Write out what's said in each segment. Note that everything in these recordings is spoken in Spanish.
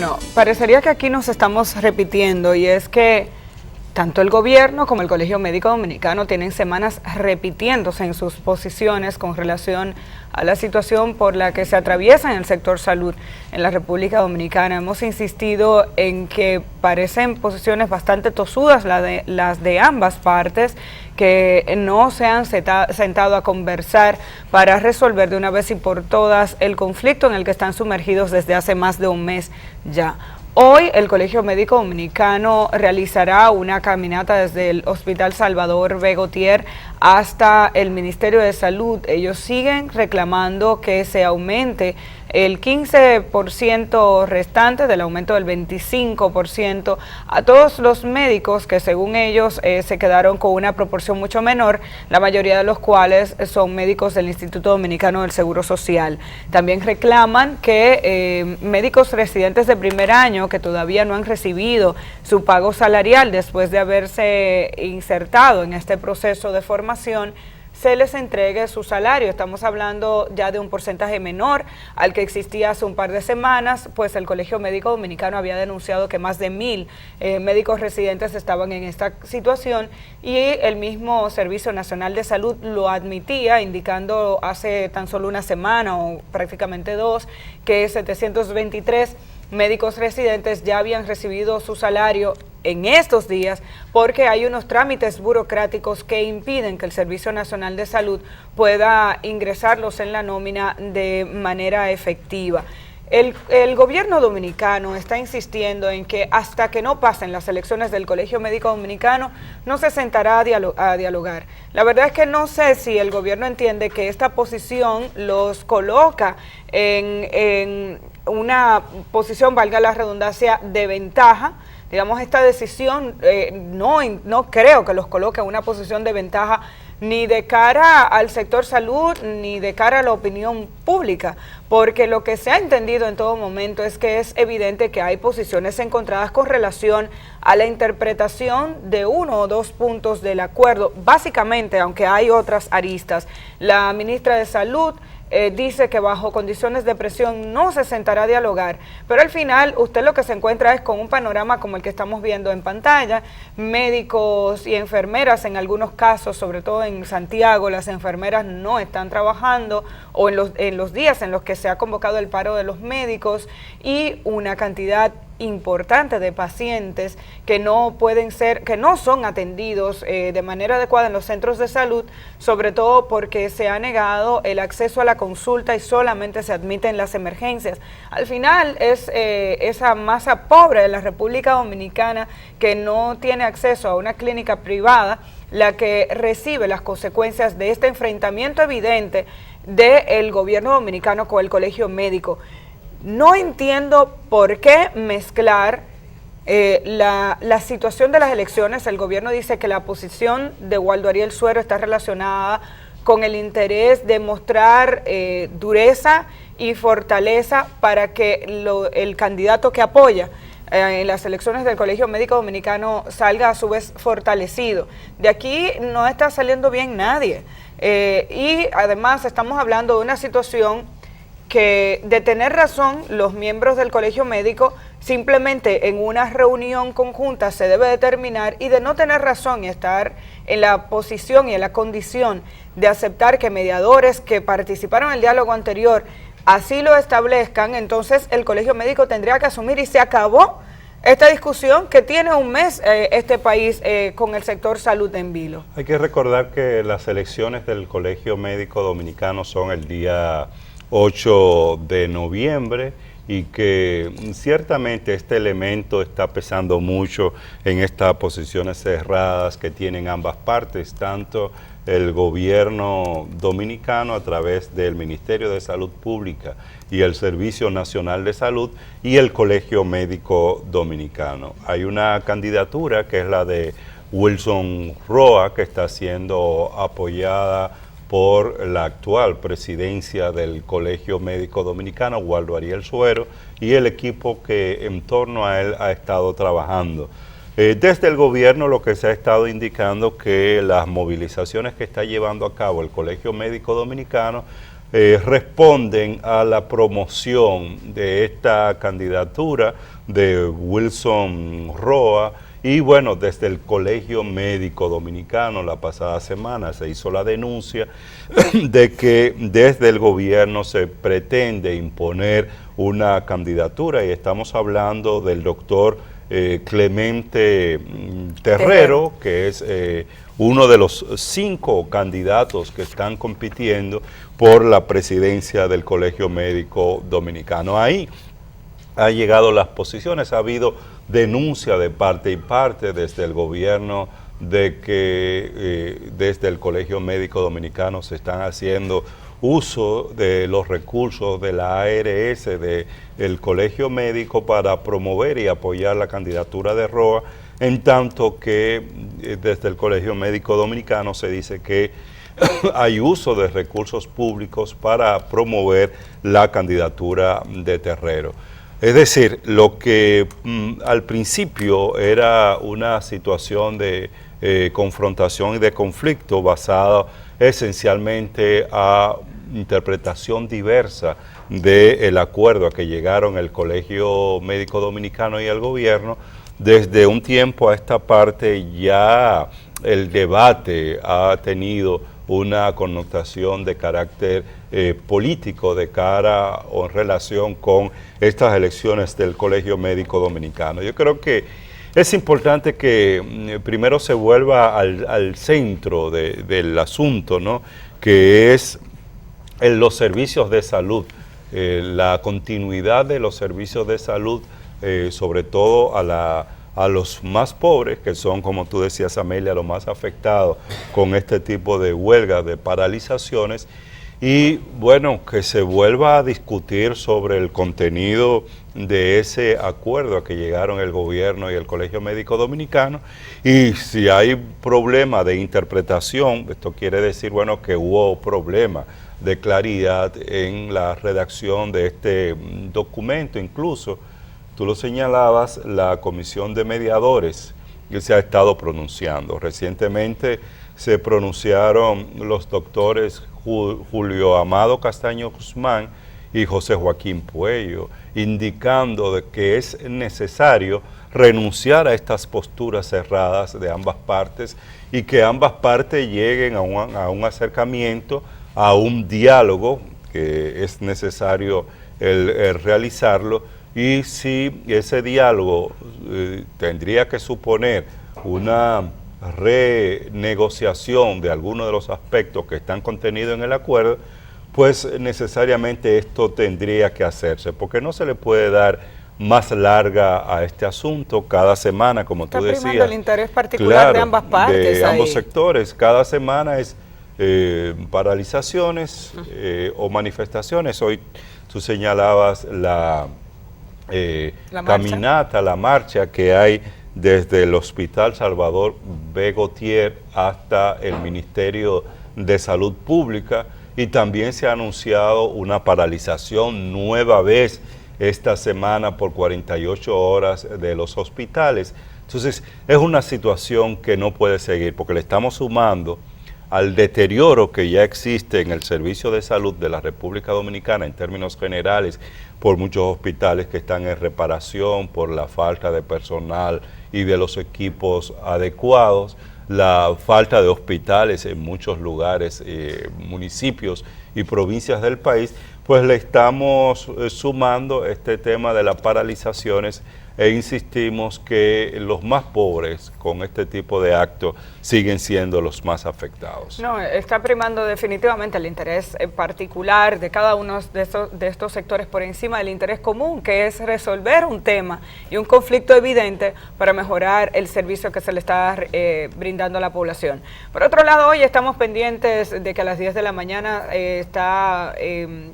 Bueno, parecería que aquí nos estamos repitiendo y es que tanto el gobierno como el Colegio Médico Dominicano tienen semanas repitiéndose en sus posiciones con relación a la situación por la que se atraviesa en el sector salud en la República Dominicana. Hemos insistido en que parecen posiciones bastante tosudas las de ambas partes, que no se han sentado a conversar para resolver de una vez y por todas el conflicto en el que están sumergidos desde hace más de un mes ya. Hoy el Colegio Médico Dominicano realizará una caminata desde el Hospital Salvador B. Gautier hasta el Ministerio de Salud. Ellos siguen reclamando que se aumente el 15% restante del aumento del 25% a todos los médicos que según ellos se quedaron con una proporción mucho menor, la mayoría de los cuales son médicos del Instituto Dominicano del Seguro Social. También reclaman que médicos residentes de primer año que todavía no han recibido su pago salarial después de haberse insertado en este proceso de formación, se les entregue su salario. Estamos hablando ya de un porcentaje menor al que existía hace un par de semanas, pues el Colegio Médico Dominicano había denunciado que más de 1000 médicos residentes estaban en esta situación y el mismo Servicio Nacional de Salud lo admitía, indicando hace tan solo una semana o prácticamente dos que 723 médicos residentes ya habían recibido su salario en estos días porque hay unos trámites burocráticos que impiden que el Servicio Nacional de Salud pueda ingresarlos en la nómina de manera efectiva. El gobierno dominicano está insistiendo en que hasta que no pasen las elecciones del Colegio Médico Dominicano no se sentará a dialogar. La verdad es que no sé si el gobierno entiende que esta posición los coloca en una posición, valga la redundancia, de ventaja. Digamos, esta decisión no creo que los coloque en una posición de ventaja ni de cara al sector salud, ni de cara a la opinión pública, porque lo que se ha entendido en todo momento es que es evidente que hay posiciones encontradas con relación a la interpretación de uno o dos puntos del acuerdo. Básicamente, aunque hay otras aristas, la ministra de Salud dice que bajo condiciones de presión no se sentará a dialogar, pero al final usted lo que se encuentra es con un panorama como el que estamos viendo en pantalla. Médicos y enfermeras en algunos casos, sobre todo en Santiago, las enfermeras no están trabajando, o en los días en los que se ha convocado el paro de los médicos, y una cantidad importante de pacientes que no son atendidos de manera adecuada en los centros de salud, sobre todo porque se ha negado el acceso a la consulta y solamente se admiten las emergencias. Al final es esa masa pobre de la República Dominicana que no tiene acceso a una clínica privada la que recibe las consecuencias de este enfrentamiento evidente del gobierno dominicano con el Colegio Médico. No entiendo por qué mezclar la situación de las elecciones. El gobierno dice que la posición de Waldo Ariel Suero está relacionada con el interés de mostrar dureza y fortaleza para que el candidato que apoya en las elecciones del Colegio Médico Dominicano salga a su vez fortalecido. De aquí no está saliendo bien nadie. Y además estamos hablando de una situación que, de tener razón los miembros del Colegio Médico, simplemente en una reunión conjunta se debe determinar, y de no tener razón y estar en la posición y en la condición de aceptar que mediadores que participaron en el diálogo anterior así lo establezcan, entonces el Colegio Médico tendría que asumir y se acabó esta discusión que tiene un mes este país con el sector salud en vilo. Hay que recordar que las elecciones del Colegio Médico Dominicano son el día 8 de noviembre y que ciertamente este elemento está pesando mucho en estas posiciones cerradas que tienen ambas partes, tanto el gobierno dominicano a través del Ministerio de Salud Pública y el Servicio Nacional de Salud y el Colegio Médico Dominicano. Hay una candidatura que es la de Wilson Roa, que está siendo apoyada por la actual presidencia del Colegio Médico Dominicano, Waldo Ariel Suero, y el equipo que en torno a él ha estado trabajando. Desde el gobierno lo que se ha estado indicando que las movilizaciones que está llevando a cabo el Colegio Médico Dominicano responden a la promoción de esta candidatura de Wilson Roa. Y bueno, desde el Colegio Médico Dominicano la pasada semana se hizo la denuncia de que desde el gobierno se pretende imponer una candidatura, y estamos hablando del doctor Clemente Terrero, que es uno de los 5 candidatos que están compitiendo por la presidencia del Colegio Médico Dominicano. Ahí han llegado las posiciones, ha habido denuncia de parte y parte desde el gobierno de que desde el Colegio Médico Dominicano se están haciendo uso de los recursos de la ARS, del Colegio Médico, para promover y apoyar la candidatura de Roa, en tanto que desde el Colegio Médico Dominicano se dice que hay uso de recursos públicos para promover la candidatura de Terrero. Es decir, lo que al principio era una situación de confrontación y de conflicto basada esencialmente a interpretación diversa del acuerdo a que llegaron el Colegio Médico Dominicano y el gobierno, desde un tiempo a esta parte ya el debate ha tenido una connotación de carácter político de cara o en relación con estas elecciones del Colegio Médico Dominicano. Yo creo que es importante que primero se vuelva al centro del asunto, ¿no?, que es en los servicios de salud, la continuidad de los servicios de salud, sobre todo a los más pobres, que son, como tú decías, Amelia, los más afectados con este tipo de huelgas, de paralizaciones, y bueno, que se vuelva a discutir sobre el contenido de ese acuerdo a que llegaron el gobierno y el Colegio Médico Dominicano, y si hay problema de interpretación, esto quiere decir, bueno, que hubo problema de claridad en la redacción de este documento. Incluso tú lo señalabas, la Comisión de Mediadores que se ha estado pronunciando. Recientemente se pronunciaron los doctores Julio Amado Castaño Guzmán y José Joaquín Puello, indicando de que es necesario renunciar a estas posturas cerradas de ambas partes y que ambas partes lleguen a un acercamiento, a un diálogo, que es necesario el realizarlo. Y si ese diálogo tendría que suponer una renegociación de algunos de los aspectos que están contenidos en el acuerdo, pues necesariamente esto tendría que hacerse, porque no se le puede dar más larga a este asunto. Cada semana, como tú decías, está primando el interés particular de ambas partes, de ambos sectores. Cada semana es paralizaciones o manifestaciones. Hoy tú señalabas la caminata, la marcha que hay desde el Hospital Salvador B. Gautier hasta el Ministerio de Salud Pública, y también se ha anunciado una paralización nueva vez esta semana por 48 horas de los hospitales. Entonces es una situación que no puede seguir, porque le estamos sumando al deterioro que ya existe en el servicio de salud de la República Dominicana en términos generales, por muchos hospitales que están en reparación, por la falta de personal y de los equipos adecuados, la falta de hospitales en muchos lugares, municipios y provincias del país. Pues le estamos sumando este tema de las paralizaciones, e insistimos que los más pobres con este tipo de actos siguen siendo los más afectados. No, está primando definitivamente el interés particular de cada uno de estos sectores por encima del interés común, que es resolver un tema y un conflicto evidente para mejorar el servicio que se le está brindando a la población. Por otro lado, hoy estamos pendientes de que a las 10 de la mañana está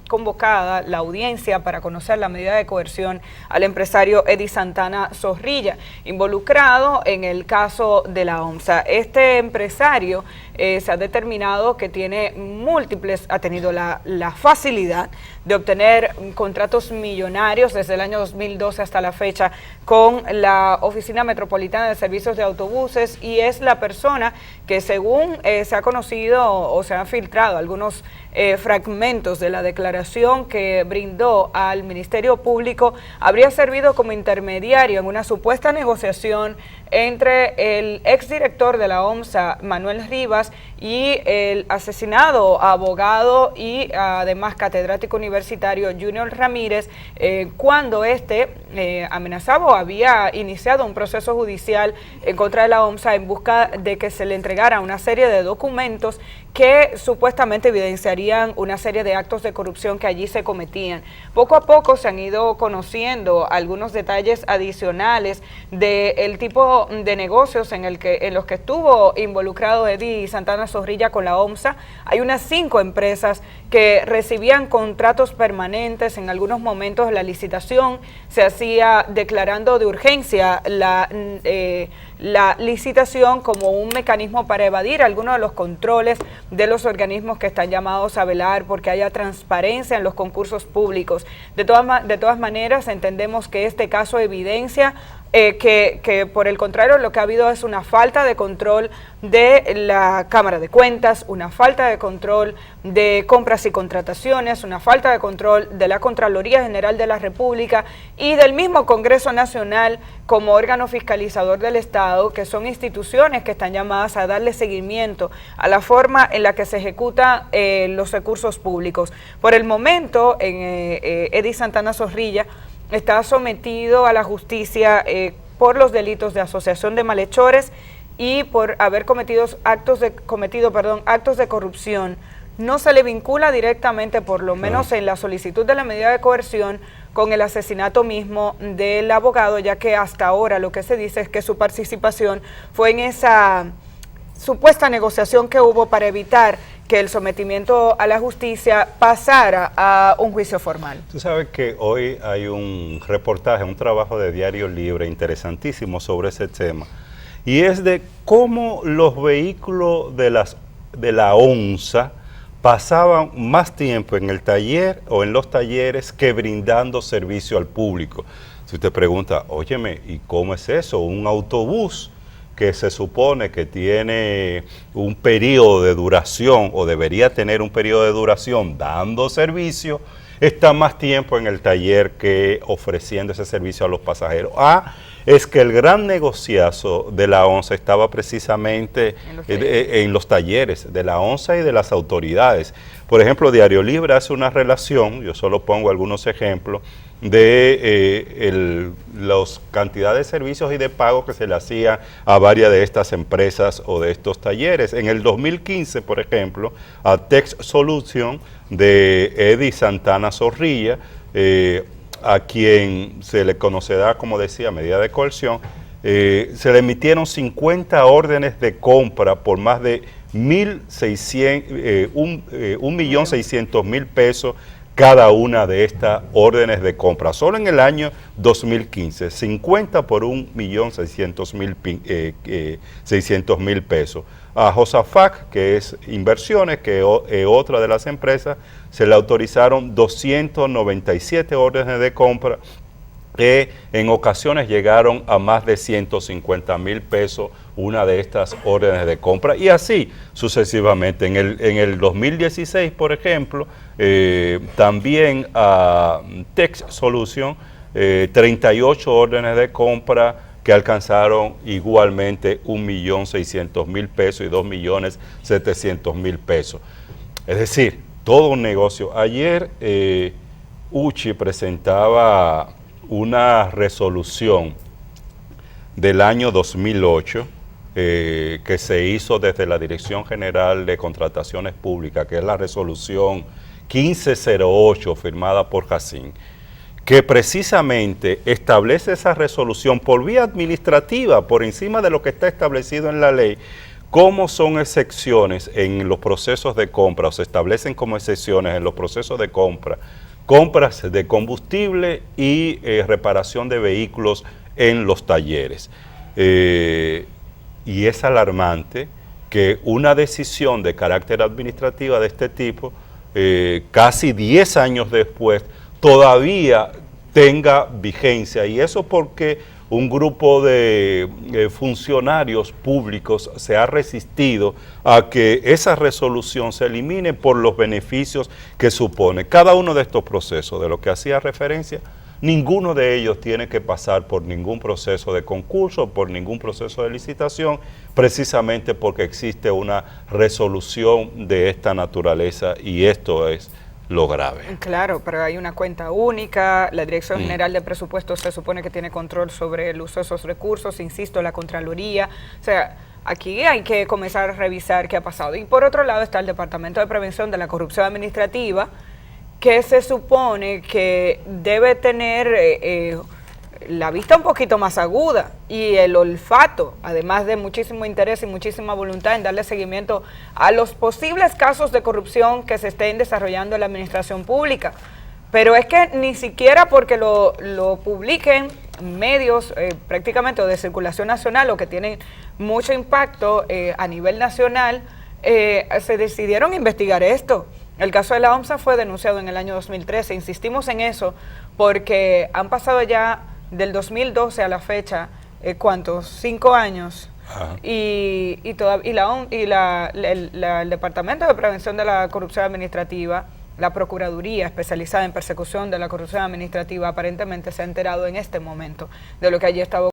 convocada la audiencia para conocer la medida de coerción al empresario Eddy Santana Santana Zorrilla, involucrado en el caso de la OMSA. Este empresario se ha determinado que ha tenido la facilidad de obtener contratos millonarios desde el año 2012 hasta la fecha con la Oficina Metropolitana de Servicios de Autobuses, y es la persona que, según se ha conocido o se han filtrado algunos fragmentos de la declaración que brindó al Ministerio Público, habría servido como intermediario en una supuesta negociación entre el exdirector de la OMSA, Manuel Rivas, y el asesinado abogado y además catedrático universitario Junior Ramírez, cuando amenazaba o había iniciado un proceso judicial en contra de la OMSA en busca de que se le entregara una serie de documentos que supuestamente evidenciarían una serie de actos de corrupción que allí se cometían. Poco a poco se han ido conociendo algunos detalles adicionales del tipo de negocios en los que estuvo involucrado Eddie Santana Zorrilla con la OMSA. Hay unas 5 empresas que recibían contratos permanentes. En algunos momentos la licitación se hacía declarando de urgencia la licitación como un mecanismo para evadir algunos de los controles de los organismos que están llamados a velar porque haya transparencia en los concursos públicos. De todas maneras, entendemos que este caso evidencia que por el contrario lo que ha habido es una falta de control de la Cámara de Cuentas, una falta de control de compras y contrataciones, una falta de control de la Contraloría General de la República y del mismo Congreso Nacional como órgano fiscalizador del Estado, que son instituciones que están llamadas a darle seguimiento a la forma en la que se ejecutan los recursos públicos. Por el momento, Eddie Santana Zorrilla está sometido a la justicia por los delitos de asociación de malhechores y por haber cometido actos de corrupción. No se le vincula directamente, por lo menos en la solicitud de la medida de coerción, con el asesinato mismo del abogado, ya que hasta ahora lo que se dice es que su participación fue en esa supuesta negociación que hubo para evitar que el sometimiento a la justicia pasara a un juicio formal. Tú sabes que hoy hay un reportaje, un trabajo de Diario Libre interesantísimo sobre ese tema, y es de cómo los vehículos de la ONSA pasaban más tiempo en el taller o en los talleres que brindando servicio al público. Si usted pregunta, óyeme, ¿y cómo es eso? Un autobús que se supone que tiene un periodo de duración o debería tener un periodo de duración dando servicio, está más tiempo en el taller que ofreciendo ese servicio a los pasajeros. Es que el gran negociazo de la ONSA estaba precisamente en los talleres de la ONSA y de las autoridades. Por ejemplo, Diario Libre hace una relación, yo solo pongo algunos ejemplos, de las cantidades de servicios y de pagos que se le hacía a varias de estas empresas o de estos talleres. En el 2015, por ejemplo, a Tex Solution de Eddie Santana Zorrilla, a quien se le conocerá, como decía, medida de coerción, se le emitieron 50 órdenes de compra por más de 1.600.000 pesos cada una de estas órdenes de compra. Solo en el año 2015, 50 por 1.600.000 pesos. A Josafat, que es Inversiones, que es otra de las empresas, se le autorizaron 297 órdenes de compra que en ocasiones llegaron a más de 150.000 pesos una de estas órdenes de compra, y así sucesivamente. En el 2016, por ejemplo, también a Tex Solution, 38 órdenes de compra que alcanzaron igualmente 1.600.000 pesos y 2.700.000 pesos. Es decir, todo un negocio. Ayer UCHI presentaba una resolución del año 2008 que se hizo desde la Dirección General de Contrataciones Públicas, que es la resolución 1508 firmada por Jacín, que precisamente establece esa resolución por vía administrativa, por encima de lo que está establecido en la ley, cómo son excepciones en los procesos de compra, o se establecen como excepciones en los procesos de compra compras de combustible y reparación de vehículos en los talleres. Y es alarmante que una decisión de carácter administrativa de este tipo, casi 10 años después, todavía tenga vigencia, y eso porque un grupo de funcionarios públicos se ha resistido a que esa resolución se elimine por los beneficios que supone. Cada uno de estos procesos, de lo que hacía referencia, ninguno de ellos tiene que pasar por ningún proceso de concurso, por ningún proceso de licitación, precisamente porque existe una resolución de esta naturaleza, y esto es lo grave. Claro, pero hay una cuenta única, la Dirección General de Presupuestos se supone que tiene control sobre el uso de esos recursos, insisto, la Contraloría, o sea, aquí hay que comenzar a revisar qué ha pasado. Y por otro lado está el Departamento de Prevención de la Corrupción Administrativa, que se supone que debe tener la vista un poquito más aguda y el olfato, además de muchísimo interés y muchísima voluntad en darle seguimiento a los posibles casos de corrupción que se estén desarrollando en la administración pública. Pero es que ni siquiera porque lo publiquen medios prácticamente de circulación nacional o que tienen mucho impacto a nivel nacional, se decidieron investigar esto. El caso de la OMSA fue denunciado en el año 2013, insistimos en eso porque han pasado ya del 2012 a la fecha, ¿cuántos? 5 años. Y el Departamento de Prevención de la Corrupción Administrativa, la Procuraduría especializada en persecución de la corrupción administrativa, aparentemente se ha enterado en este momento de lo que allí estaba